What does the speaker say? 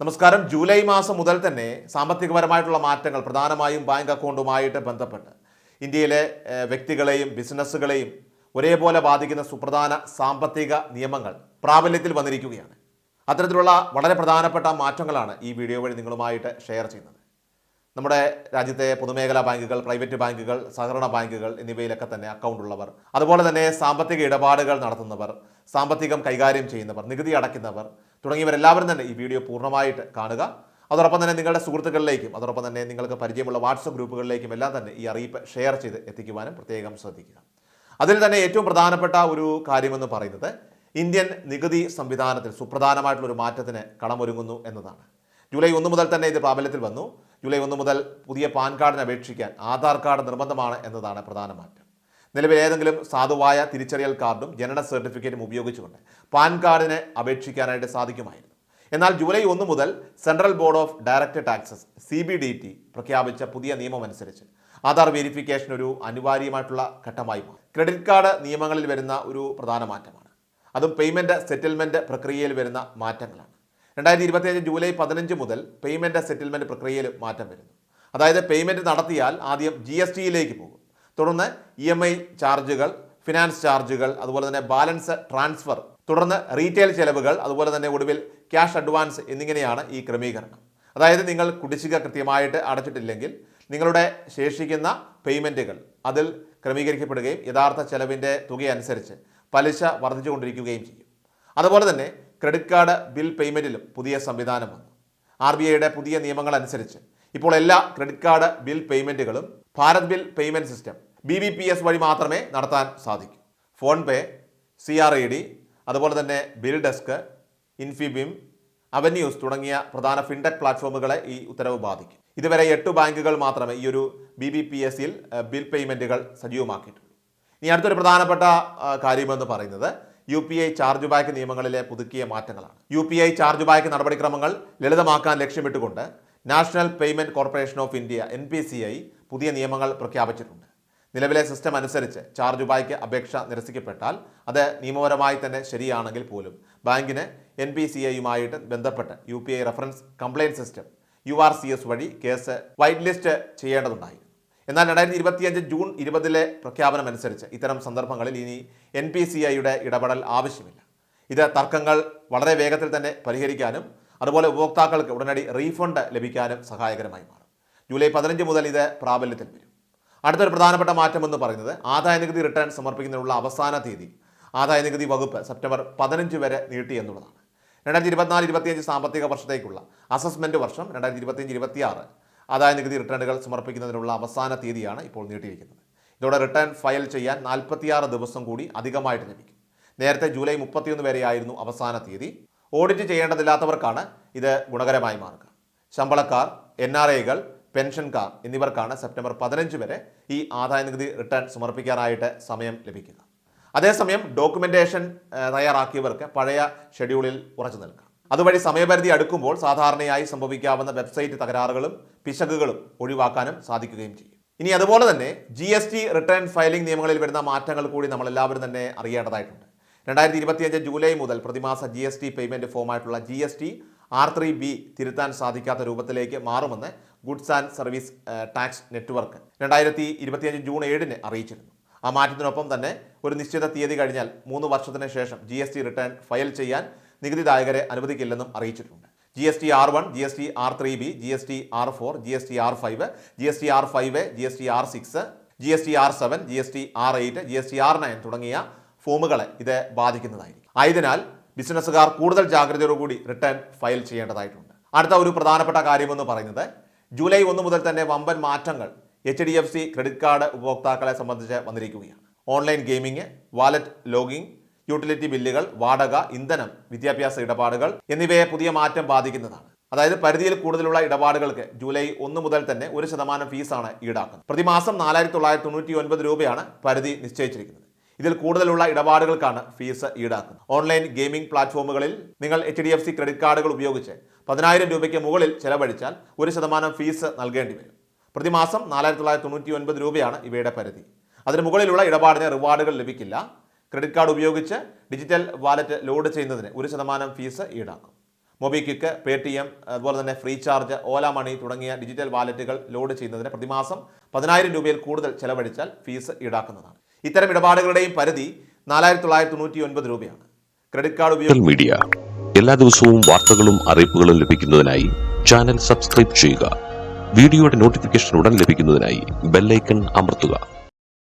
നമസ്കാരം. ജൂലൈ മാസം മുതൽ തന്നെ സാമ്പത്തികപരമായിട്ടുള്ള മാറ്റങ്ങൾ പ്രധാനമായും ബാങ്ക് അക്കൗണ്ടുമായിട്ട് ബന്ധപ്പെട്ട് ഇന്ത്യയിലെ വ്യക്തികളെയും ബിസിനസ്സുകളെയും ഒരേപോലെ ബാധിക്കുന്ന സുപ്രധാന സാമ്പത്തിക നിയമങ്ങൾ പ്രാബല്യത്തിൽ വന്നിരിക്കുകയാണ്. അത്തരത്തിലുള്ള വളരെ പ്രധാനപ്പെട്ട മാറ്റങ്ങളാണ് ഈ വീഡിയോ വഴി നിങ്ങളുമായിട്ട് ഷെയർ ചെയ്യുന്നത്. നമ്മുടെ രാജ്യത്തെ പൊതുമേഖലാ ബാങ്കുകൾ, പ്രൈവറ്റ് ബാങ്കുകൾ, സഹകരണ ബാങ്കുകൾ എന്നിവയിലൊക്കെ തന്നെ അക്കൗണ്ട് ഉള്ളവർ, അതുപോലെ തന്നെ സാമ്പത്തിക ഇടപാടുകൾ നടത്തുന്നവർ, സാമ്പത്തികം കൈകാര്യം ചെയ്യുന്നവർ, നികുതി അടയ്ക്കുന്നവർ തുടങ്ങിയവരെല്ലാവരും തന്നെ ഈ വീഡിയോ പൂർണ്ണമായിട്ട് കാണുക. അതോടൊപ്പം തന്നെ നിങ്ങളുടെ സുഹൃത്തുക്കളിലേക്കും അതോടൊപ്പം തന്നെ നിങ്ങൾക്ക് പരിചയമുള്ള വാട്സപ്പ് ഗ്രൂപ്പുകളിലേക്കും എല്ലാം തന്നെ ഈ അറിയിപ്പ് ഷെയർ ചെയ്ത് എത്തിക്കുവാനും പ്രത്യേകം ശ്രദ്ധിക്കുക. അതിൽ തന്നെ ഏറ്റവും പ്രധാനപ്പെട്ട ഒരു കാര്യമെന്ന് പറയുന്നത് ഇന്ത്യൻ നികുതി സംവിധാനത്തിൽ സുപ്രധാനമായിട്ടുള്ളൊരു മാറ്റത്തിന് കളമൊരുങ്ങുന്നു എന്നതാണ്. ജൂലൈ 1 മുതൽ തന്നെ ഇത് പ്രാബല്യത്തിൽ വന്നു. ജൂലൈ 1 മുതൽ പുതിയ പാൻ കാർഡിന് അപേക്ഷിക്കാൻ ആധാർ കാർഡ് നിർബന്ധമാണ് എന്നതാണ് പ്രധാന മാറ്റം. നിലവിൽ ഏതെങ്കിലും സാധുവായ തിരിച്ചറിയൽ കാർഡും ജനന സർട്ടിഫിക്കറ്റും ഉപയോഗിച്ചുകൊണ്ട് പാൻ കാർഡിന് അപേക്ഷിക്കാനായിട്ട് സാധിക്കുമായിരുന്നു. എന്നാൽ ജൂലൈ 1 മുതൽ central board of direct taxes CBDT പ്രഖ്യാപിച്ച പുതിയ നിയമം അനുസരിച്ച് ആധാർ വെരിഫിക്കേഷൻ ഒരു അനിവാര്യമായിട്ടുള്ള ഘട്ടമായി മാറി. ക്രെഡിറ്റ് കാർഡ് നിയമങ്ങളിൽ വരുന്ന ഒരു പ്രധാന മാറ്റമാണ്. അതും പേയ്മെൻറ്റ് സെറ്റിൽമെൻറ്റ് പ്രക്രിയയിൽ വരുന്ന മാറ്റങ്ങളാണ്. 2025 ജൂലൈ 15 മുതൽ പേയ്മെൻറ്റ് സെറ്റിൽമെൻറ്റ് പ്രക്രിയയിൽ മാറ്റം വരുന്നു. അതായത് പേയ്മെൻറ്റ് നടത്തിയാൽ ആദ്യം GSTയിലേക്ക് പോകും. തുടർന്ന് EMI ചാർജുകൾ, ഫിനാൻസ് ചാർജുകൾ, അതുപോലെ തന്നെ ബാലൻസ് ട്രാൻസ്ഫർ, തുടർന്ന് റീറ്റെയിൽ ചെലവുകൾ, അതുപോലെ തന്നെ ഒടുവിൽ ക്യാഷ് അഡ്വാൻസ് എന്നിങ്ങനെയാണ് ഈ ക്രമീകരണം. അതായത് നിങ്ങൾ കുടിശ്ശിക കൃത്യമായിട്ട് അടച്ചിട്ടില്ലെങ്കിൽ നിങ്ങളുടെ ശേഷിക്കുന്ന പേയ്മെൻറ്റുകൾ അതിൽ ക്രമീകരിക്കപ്പെടുകയും യഥാർത്ഥ ചെലവിൻ്റെ തുകയനുസരിച്ച് പലിശ വർദ്ധിച്ചുകൊണ്ടിരിക്കുകയും ചെയ്യും. അതുപോലെ തന്നെ ക്രെഡിറ്റ് കാർഡ് ബിൽ പേയ്മെൻറ്റിലും പുതിയ സംവിധാനം വന്നു. RBIയുടെ പുതിയ നിയമങ്ങൾ അനുസരിച്ച് ഇപ്പോൾ എല്ലാ ക്രെഡിറ്റ് കാർഡ് ബിൽ പേയ്മെൻറ്റുകളും Bharat bill payment system BBPS വഴി മാത്രമേ നടത്താൻ സാധിക്കൂ. ഫോൺ പേ, CRED, അതുപോലെ തന്നെ ബിൽ ഡെസ്ക്, ഇൻഫിബിം, അവന്യൂസ് തുടങ്ങിയ പ്രധാന ഫിൻടെക് പ്ലാറ്റ്ഫോമുകളെ ഈ ഉത്തരവ് ബാധിക്കും. ഇതുവരെ 8 ബാങ്കുകൾ മാത്രമേ ഈ ഒരു BBPSൽ ബിൽ പേയ്മെൻറ്റുകൾ സജീവമാക്കിയിട്ടുള്ളൂ. ഇനി അടുത്തൊരു പ്രധാനപ്പെട്ട കാര്യമെന്ന് പറയുന്നത് UPI ചാർജ് ബാക്ക് നിയമങ്ങളിലെ പുതുക്കിയ മാറ്റങ്ങളാണ്. UPI ചാർജ് ബാക്ക് നടപടിക്രമങ്ങൾ ലളിതമാക്കാൻ ലക്ഷ്യമിട്ടുകൊണ്ട് national payment corporation of India NPCI പുതിയ നിയമങ്ങൾ പ്രഖ്യാപിച്ചിട്ടുണ്ട്. നിലവിലെ സിസ്റ്റം അനുസരിച്ച് ചാർജ് ബാക്ക് അപേക്ഷ നിരസിക്കപ്പെട്ടാൽ അത് നിയമപരമായി തന്നെ ശരിയാണെങ്കിൽ പോലും ബാങ്കിന് NPCIയുമായിട്ട് ബന്ധപ്പെട്ട് UPI reference complaint system URCS വഴി കേസ് വൈറ്റ് ലിസ്റ്റ് ചെയ്യേണ്ടതുണ്ടായിരുന്നു. എന്നാൽ 2025 ജൂൺ 20 പ്രഖ്യാപനം അനുസരിച്ച് ഇത്തരം സന്ദർഭങ്ങളിൽ ഇനി NPCIയുടെ ഇടപെടൽ ആവശ്യമില്ല. ഇത് തർക്കങ്ങൾ വളരെ വേഗത്തിൽ തന്നെ പരിഹരിക്കാനും അതുപോലെ ഉപഭോക്താക്കൾക്ക് ഉടനടി റീഫണ്ട് ലഭിക്കാനും സഹായകരമായി മാറും. ജൂലൈ 15 മുതൽ ഇത് പ്രാബല്യത്തിൽ വരും. അടുത്തൊരു പ്രധാനപ്പെട്ട മാറ്റം എന്ന് പറയുന്നത് ആദായനികുതി റിട്ടേൺ സമർപ്പിക്കുന്നതിനുള്ള അവസാന തീയതി ആദായനികുതി വകുപ്പ് സെപ്റ്റംബർ 15 വരെ നീട്ടി എന്നുള്ളതാണ്. 2024-25 സാമ്പത്തിക വർഷത്തേക്കുള്ള അസസ്മെൻറ്റ് വർഷം 2025-26 ആദായനികുതി റിട്ടേണുകൾ സമർപ്പിക്കുന്നതിനുള്ള അവസാന തീയതിയാണ് ഇപ്പോൾ നീട്ടിയിരിക്കുന്നത്. ഇതോടെ റിട്ടേൺ ഫയൽ ചെയ്യാൻ 46 ദിവസം കൂടി അധികമായിട്ട് ലഭിക്കും. നേരത്തെ ജൂലൈ 31 വരെയായിരുന്നു അവസാന തീയതി. ഓഡിറ്റ് ചെയ്യേണ്ടതില്ലാത്തവർക്കാണ് ഇത് ഗുണകരമായി മാറുക. ശമ്പളക്കാർ, NRIകൾ, പെൻഷൻകാർ എന്നിവർക്കാണ് സെപ്റ്റംബർ 15 വരെ ഈ ആദായനികുതി റിട്ടേൺ സമർപ്പിക്കാനായിട്ട് സമയം ലഭിക്കുക. അതേസമയം ഡോക്യുമെൻറ്റേഷൻ തയ്യാറാക്കിയവർക്ക് പഴയ ഷെഡ്യൂളിൽ ഉറച്ചു നിൽക്കാം. അതുവഴി സമയപരിധി അടുക്കുമ്പോൾ സാധാരണയായി സംഭവിക്കാവുന്ന വെബ്സൈറ്റ് തകരാറുകളും പിശകുകളും ഒഴിവാക്കാനും സാധിക്കുകയും ചെയ്യും. ഇനി അതുപോലെ തന്നെ GST റിട്ടേൺ ഫയലിംഗ് നിയമങ്ങളിൽ വരുന്ന മാറ്റങ്ങൾ കൂടി നമ്മളെല്ലാവരും തന്നെ അറിയേണ്ടതായിട്ടുണ്ട്. 2025 ജൂലൈ മുതൽ പ്രതിമാസ GST പേയ്മെൻറ്റ് ഫോമായിട്ടുള്ള GST R3B തിരുത്താൻ സാധിക്കാത്ത രൂപത്തിലേക്ക് മാറുമെന്ന് goods and service tax network 2025 June 7 അറിയിച്ചിരുന്നു. ആ മാറ്റത്തിനൊപ്പം തന്നെ ഒരു നിശ്ചിത തീയതി കഴിഞ്ഞാൽ 3 വർഷത്തിന് ശേഷം GST റിട്ടേൺ ഫയൽ ചെയ്യാൻ നികുതിദായകരെ അനുവദിക്കില്ലെന്നും അറിയിച്ചിട്ടുണ്ട്. GST R1, GST R3B, GST R4, GST R5, GST R5A, GST R6, GST R7, GST R8, GST R9 തുടങ്ങിയ ഫോമുകളെ ഇത് ബാധിക്കുന്നതായിരിക്കും. ആയതിനാൽ ബിസിനസ്സുകാർ കൂടുതൽ ജാഗ്രതയോടുകൂടി റിട്ടേൺ ഫയൽ ചെയ്യേണ്ടതായിട്ടുണ്ട്. അടുത്ത ഒരു പ്രധാനപ്പെട്ട കാര്യമെന്ന് പറയുന്നത് ജൂലൈ 1 മുതൽ തന്നെ വമ്പൻ മാറ്റങ്ങൾ HDFC ക്രെഡിറ്റ് കാർഡ് ഉപഭോക്താക്കളെ സംബന്ധിച്ച് വന്നിരിക്കുകയാണ്. Online gaming, wallet logging, utility ബില്ലുകൾ, വാടക, ഇന്ധനം, വിദ്യാഭ്യാസ ഇടപാടുകൾ എന്നിവയെ പുതിയ മാറ്റം ബാധിക്കുന്നതാണ്. അതായത് പരിധിയിൽ കൂടുതലുള്ള ഇടപാടുകൾക്ക് ജൂലൈ 1 മുതൽ തന്നെ 1% ഫീസാണ് ഈടാക്കുന്നത്. പ്രതിമാസം 4,999 രൂപയാണ് പരിധി നിശ്ചയിച്ചിരിക്കുന്നത്. ഇതിൽ കൂടുതലുള്ള ഇടപാടുകൾക്കാണ് ഫീസ് ഈടാക്കുന്നത്. ഓൺലൈൻ ഗെയിമിംഗ് പ്ലാറ്റ്ഫോമുകളിൽ നിങ്ങൾ HDFC ക്രെഡിറ്റ് കാർഡുകൾ ഉപയോഗിച്ച് 10,000 രൂപയ്ക്ക് മുകളിൽ ചെലവഴിച്ചാൽ 1% ഫീസ് നൽകേണ്ടി വരും. പ്രതിമാസം 4,999 രൂപയാണ് ഇവയുടെ പരിധി. അതിന് മുകളിലുള്ള ഇടപാടിന് റിവാർഡുകൾ ലഭിക്കില്ല. ക്രെഡിറ്റ് കാർഡ് ഉപയോഗിച്ച് ഡിജിറ്റൽ വാലറ്റ് ലോഡ് ചെയ്യുന്നതിന് 1% ഫീസ് ഈടാക്കും. മൊബിക്വിക്ക്, പേടിഎം, അതുപോലെ തന്നെ ഫ്രീ ചാർജ്, ഓല മണി തുടങ്ങിയ ഡിജിറ്റൽ വാലറ്റുകൾ ലോഡ് ചെയ്യുന്നതിന് പ്രതിമാസം 10,000 രൂപയിൽ കൂടുതൽ ചെലവഴിച്ചാൽ ഫീസ് ഈടാക്കുന്നതാണ്. ഇത്തരം ഇടപാടുകളുടെയും പരിധി 4,999 രൂപയാണ്. ക്രെഡിറ്റ് കാർഡ് ഉപയോഗിച്ച് മീഡിയ എല്ലാ ദിവസവും വാർത്തകളും അറിയിപ്പുകളും ലഭിക്കുന്നതിനായി ചാനൽ സബ്സ്ക്രൈബ് ചെയ്യുക. വീഡിയോയുടെ നോട്ടിഫിക്കേഷൻ ഉടൻ ലഭിക്കുന്നതിനായി ബെൽ ഐക്കൺ അമർത്തുക.